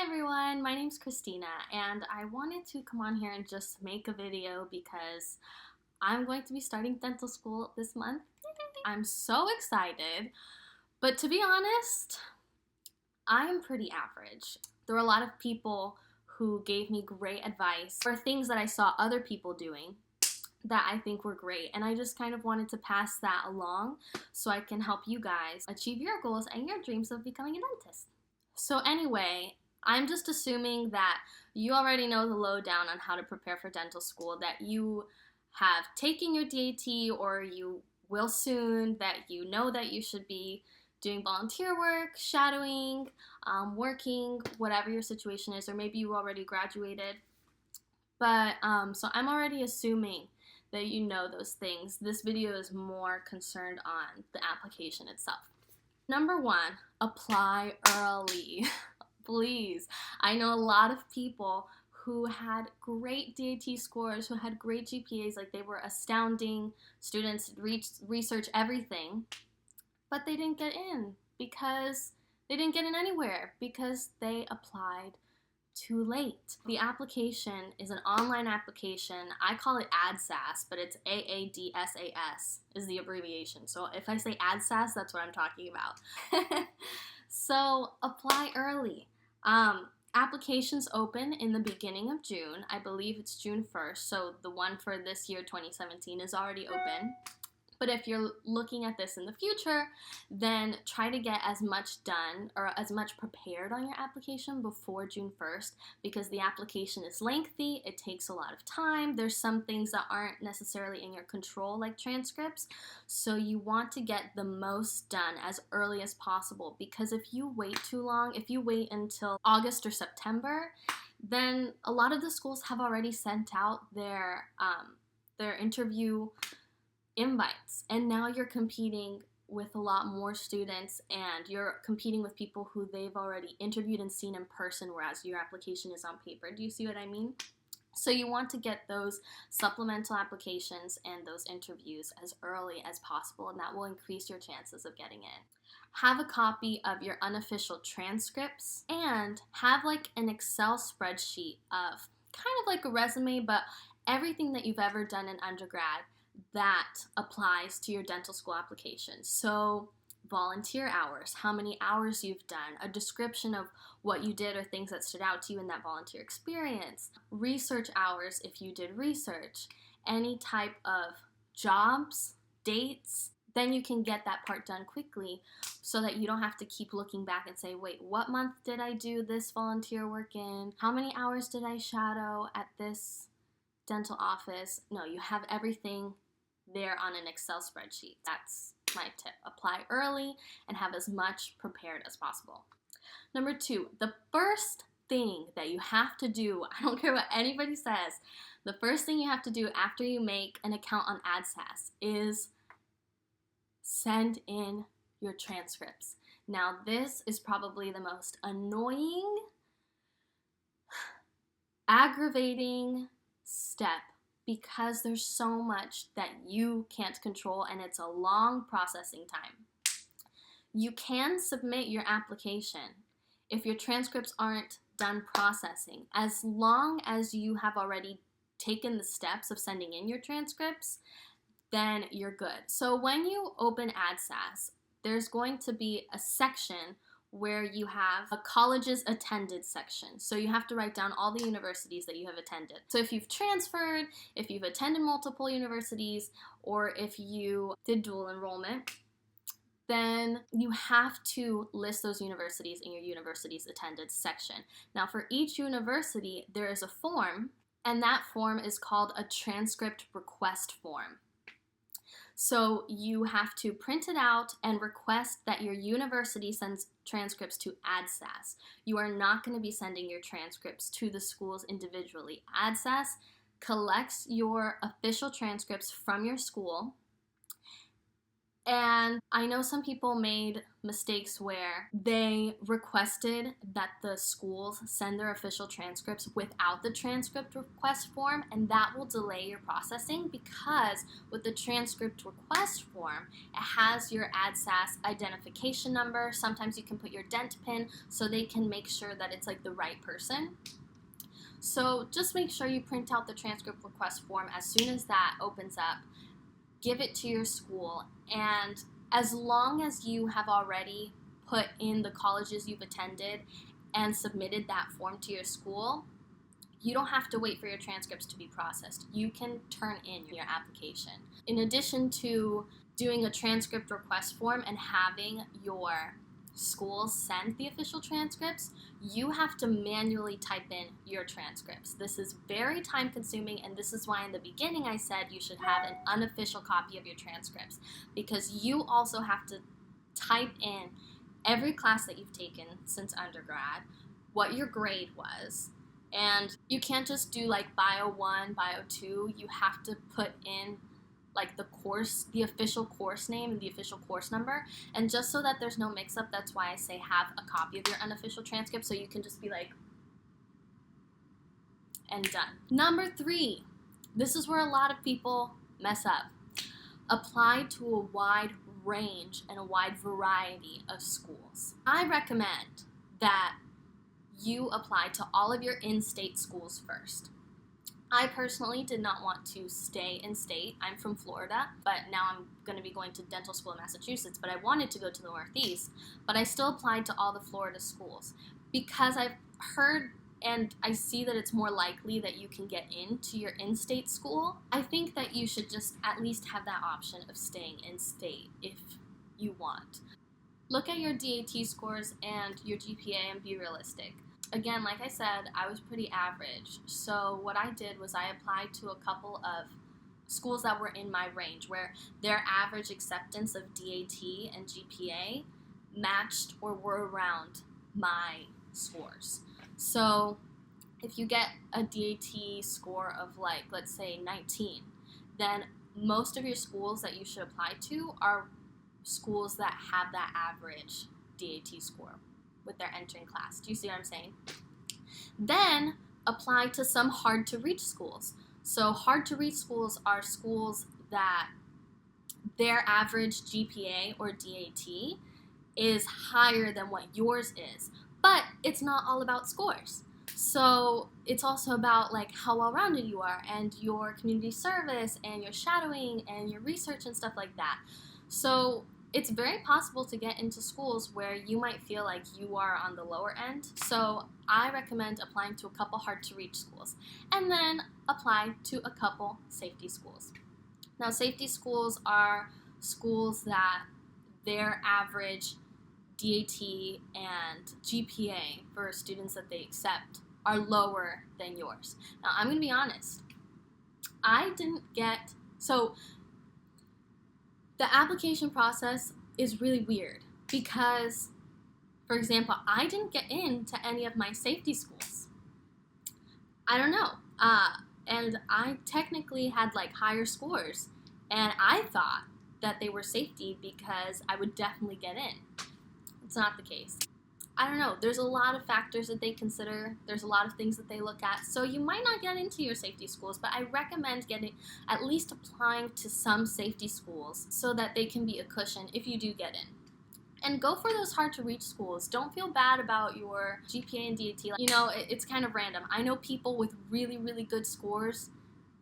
everyone, my name's Christina and I wanted to come on here and just make a video because I'm going to be starting dental school this month. I'm so excited, but to be honest, I'm pretty average. There were a lot of people who gave me great advice or things that I saw other people doing that I think were great, and I just kind of wanted to pass that along so I can help you guys achieve your goals and your dreams of becoming a dentist. So anyway, I'm just assuming that you already know the lowdown on how to prepare for dental school, that you have taken your DAT or you will soon, that you know that you should be doing volunteer work, shadowing, working, whatever your situation is, or maybe you already graduated. But so I'm already assuming that you know those things. This video is more concerned on the application itself. Number one, apply early. Please. I know a lot of people who had great DAT scores, who had great GPAs, like they were astounding students, research everything, but they didn't get in because they didn't get in anywhere because they applied too late. The application is an online application. I call it ADSAS, but it's AADSAS is the abbreviation. So if I say ADSAS, that's what I'm talking about. So apply early. Applications open in the beginning of June. I believe it's June 1st. So the one for this year, 2017, is already open. But if you're looking at this in the future, then try to get as much done or as much prepared on your application before June 1st, because the application is lengthy, it takes a lot of time, there's some things that aren't necessarily in your control like transcripts, so you want to get the most done as early as possible, because if you wait too long, if you wait until August or September, then a lot of the schools have already sent out their interview invites, and now you're competing with a lot more students and you're competing with people who they've already interviewed and seen in person, whereas your application is on paper. Do you see what I mean? So you want to get those supplemental applications and those interviews as early as possible, and that will increase your chances of getting in. Have a copy of your unofficial transcripts and have like an Excel spreadsheet of kind of like a resume, but everything that you've ever done in undergrad that applies to your dental school application. So volunteer hours, how many hours you've done, a description of what you did or things that stood out to you in that volunteer experience, research hours if you did research, any type of jobs, dates, then you can get that part done quickly so that you don't have to keep looking back and say, wait, what month did I do this volunteer work in? How many hours did I shadow at this dental office? No, you have everything there on an Excel spreadsheet. That's my tip. Apply early and have as much prepared as possible. Number two, the first thing that you have to do, I don't care what anybody says, the first thing you have to do after you make an account on ADSAS is send in your transcripts. Now, this is probably the most annoying, aggravating step, because there's so much that you can't control and it's a long processing time. You can submit your application if your transcripts aren't done processing, as long as you have already taken the steps of sending in your transcripts, then you're good. So when you open ADSAS, there's going to be a section where you have a colleges attended section. So you have to write down all the universities that you have attended. So if you've transferred, if you've attended multiple universities, or if you did dual enrollment, then you have to list those universities in your universities attended section. Now for each university, there is a form, and that form is called a transcript request form. So you have to print it out and request that your university sends transcripts to ADSAS. You are not going to be sending your transcripts to the schools individually. ADSAS collects your official transcripts from your school, And I know some people made mistakes where they requested that the schools send their official transcripts without the transcript request form, and that will delay your processing because with the transcript request form, it has your ADSAS identification number. Sometimes you can put your dent pin so they can make sure that it's like the right person. So just make sure you print out the transcript request form as soon as that opens up. Give it to your school, and as long as you have already put in the colleges you've attended and submitted that form to your school, you don't have to wait for your transcripts to be processed. You can turn in your application. In addition to doing a transcript request form and having your schools send the official transcripts, you have to manually type in your transcripts. This is very time consuming, and this is why in the beginning I said you should have an unofficial copy of your transcripts, because you also have to type in every class that you've taken since undergrad, what your grade was, and you can't just do like Bio 1, Bio 2, you have to put in like the course, the official course name and the official course number. And just so that there's no mix-up, that's why I say have a copy of your unofficial transcript, so you can just be like, and done. Number 3, this is where a lot of people mess up. Apply to a wide range and a wide variety of schools. I recommend that you apply to all of your in-state schools first. I personally did not want to stay in state. I'm from Florida, but now I'm going to be going to dental school in Massachusetts, but I wanted to go to the Northeast, but I still applied to all the Florida schools because I've heard and I see that it's more likely that you can get into your in-state school. I think that you should just at least have that option of staying in-state if you want. Look at your DAT scores and your GPA and be realistic. Again, like I said, I was pretty average. So what I did was I applied to a couple of schools that were in my range where their average acceptance of DAT and GPA matched or were around my scores. So if you get a DAT score of like, let's say 19, then most of your schools that you should apply to are schools that have that average DAT score with their entering class. Do you see what I'm saying? Then apply to some hard to reach schools. So hard to reach schools are schools that their average GPA or DAT is higher than what yours is. But it's not all about scores. So it's also about like how well-rounded you are and your community service and your shadowing and your research and stuff like that. So it's very possible to get into schools where you might feel like you are on the lower end. So I recommend applying to a couple hard-to-reach schools and then apply to a couple safety schools. Now, safety schools are schools that their average DAT and GPA for students that they accept are lower than yours. Now, I'm going to be honest. I didn't get... So the application process is really weird because, for example, I didn't get into any of my safety schools. I don't know. And I technically had like higher scores, and I thought that they were safety because I would definitely get in. It's not the case. I don't know. There's a lot of factors that they consider. There's a lot of things that they look at. So you might not get into your safety schools, but I recommend getting, at least applying to some safety schools so that they can be a cushion if you do get in. And go for those hard to reach schools. Don't feel bad about your GPA and DAT. You know, it's kind of random. I know people with really, really good scores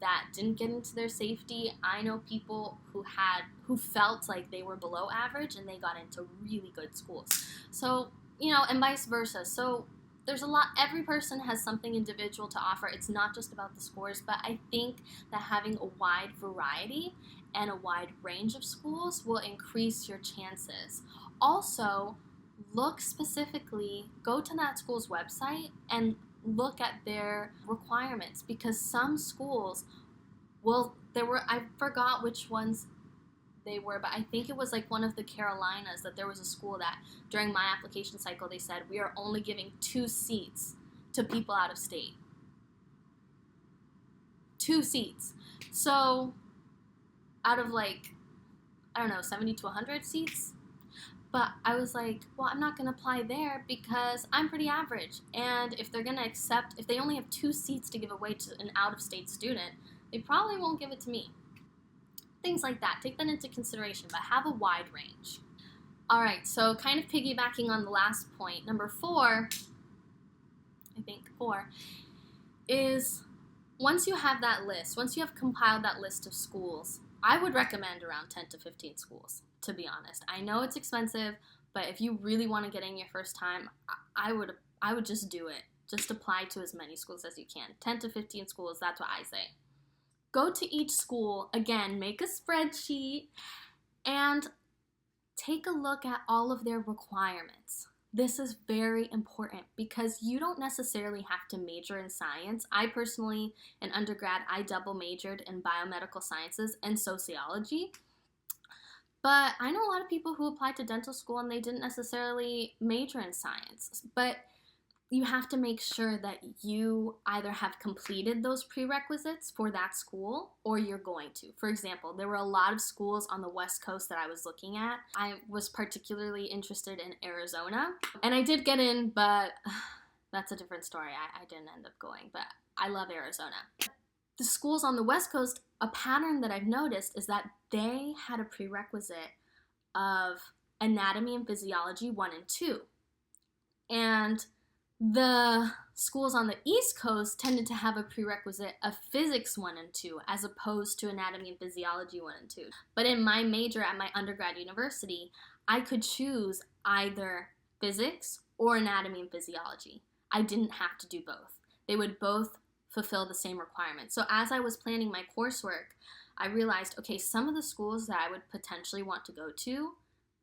that didn't get into their safety. I know people who felt like they were below average and they got into really good schools. So, you know, and vice versa. So there's a lot, every person has something individual to offer. It's not just about the scores, but I think that having a wide variety and a wide range of schools will increase your chances. Also, look specifically, go to that school's website and look at their requirements, because some schools I forgot which ones they were, but I think it was like one of the Carolinas that there was a school that during my application cycle they said we are only giving 2 seats to people out of state. 2 seats. So out of like I don't know, 70 to 100 seats. But I was like, well, I'm not going to apply there because I'm pretty average. And if they're going to accept, if they only have 2 seats to give away to an out-of-state student, they probably won't give it to me. Things like that. Take that into consideration, but have a wide range. All right, so kind of piggybacking on the last point, number 4, I think 4, is once you have that list, once you have compiled that list of schools, I would recommend around 10 to 15 schools, to be honest. I know it's expensive, but if you really want to get in your first time, I would just do it. Just apply to as many schools as you can. 10 to 15 schools, that's what I say. Go to each school, again, make a spreadsheet, and take a look at all of their requirements. This is very important because you don't necessarily have to major in science. I personally, in undergrad, I double majored in biomedical sciences and sociology. But I know a lot of people who applied to dental school and they didn't necessarily major in science. But you have to make sure that you either have completed those prerequisites for that school or you're going to. For example, there were a lot of schools on the West Coast that I was looking at. I was particularly interested in Arizona, and I did get in, but that's a different story. I didn't end up going, but I love Arizona. The schools on the West Coast, a pattern that I've noticed is that they had a prerequisite of anatomy and physiology 1 and 2. And the schools on the East Coast tended to have a prerequisite of physics 1 and 2 as opposed to anatomy and physiology 1 and 2. But in my major at my undergrad university, I could choose either physics or anatomy and physiology. I didn't have to do both. They would both fulfill the same requirements. So as I was planning my coursework, I realized, okay, some of the schools that I would potentially want to go to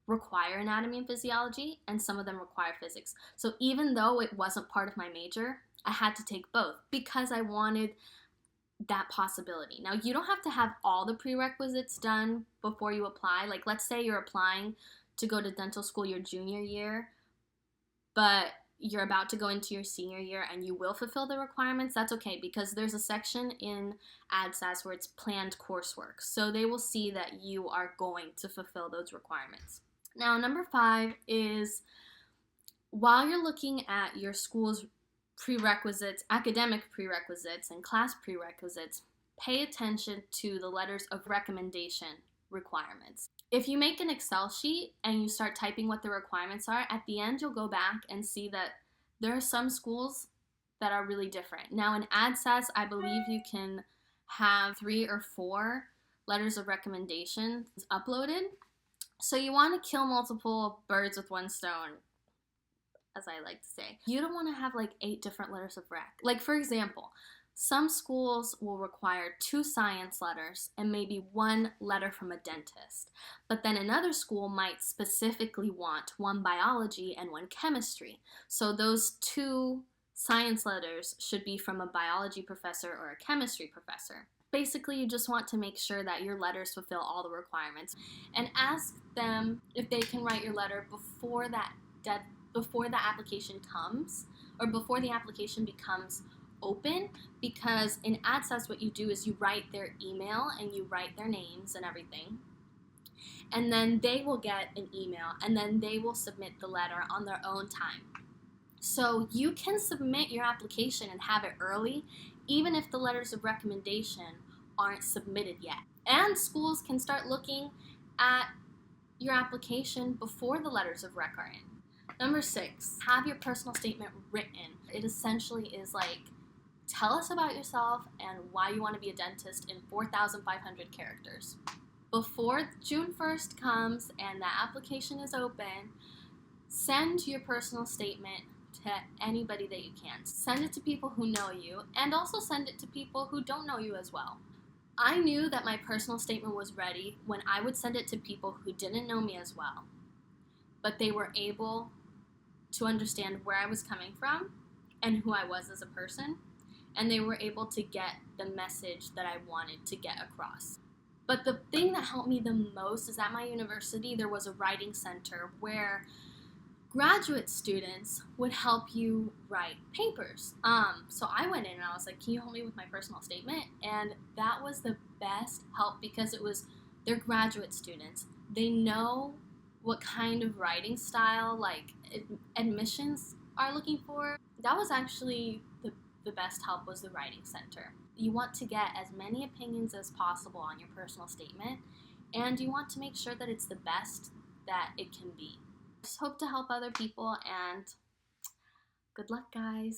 require anatomy and physiology, and some of them require physics. So even though it wasn't part of my major, I had to take both because I wanted that possibility. Now, you don't have to have all the prerequisites done before you apply. Like, let's say you're applying to go to dental school your junior year, but you're about to go into your senior year and you will fulfill the requirements. That's okay because there's a section in ADSAS where it's planned coursework. So they will see that you are going to fulfill those requirements. Now, number 5 is while you're looking at your school's prerequisites, academic prerequisites, and class prerequisites, pay attention to the letters of recommendation requirements. If you make an Excel sheet and you start typing what the requirements are, at the end you'll go back and see that there are some schools that are really different. Now, in ADSAS, I believe you can have 3 or 4 letters of recommendation uploaded. So you want to kill multiple birds with one stone, as I like to say. You don't want to have like 8 different letters of rec. Like, for example, some schools will require 2 science letters and maybe 1 letter from a dentist. But then another school might specifically want 1 biology and 1 chemistry. So those 2 science letters should be from a biology professor or a chemistry professor. Basically, you just want to make sure that your letters fulfill all the requirements and ask them if they can write your letter before the application comes or before the application becomes open, because in ADSAS what you do is you write their email and you write their names and everything, and then they will get an email and then they will submit the letter on their own time. So you can submit your application and have it early even if the letters of recommendation aren't submitted yet. And schools can start looking at your application before the letters of rec are in. Number 6, have your personal statement written. It essentially is like, tell us about yourself and why you want to be a dentist in 4,500 characters. Before June 1st comes and the application is open, send your personal statement to anybody that you can. Send it to people who know you, and also send it to people who don't know you as well. I knew that my personal statement was ready when I would send it to people who didn't know me as well, but they were able to understand where I was coming from and who I was as a person, and they were able to get the message that I wanted to get across. But the thing that helped me the most is at my university there was a writing center where graduate students would help you write papers. So I went in and I was like, can you help me with my personal statement? And that was the best help because they're graduate students. They know what kind of writing style like admissions are looking for. That was actually the best help was the writing center. You want to get as many opinions as possible on your personal statement, and you want to make sure that it's the best that it can be. Just hope to help other people, and good luck, guys.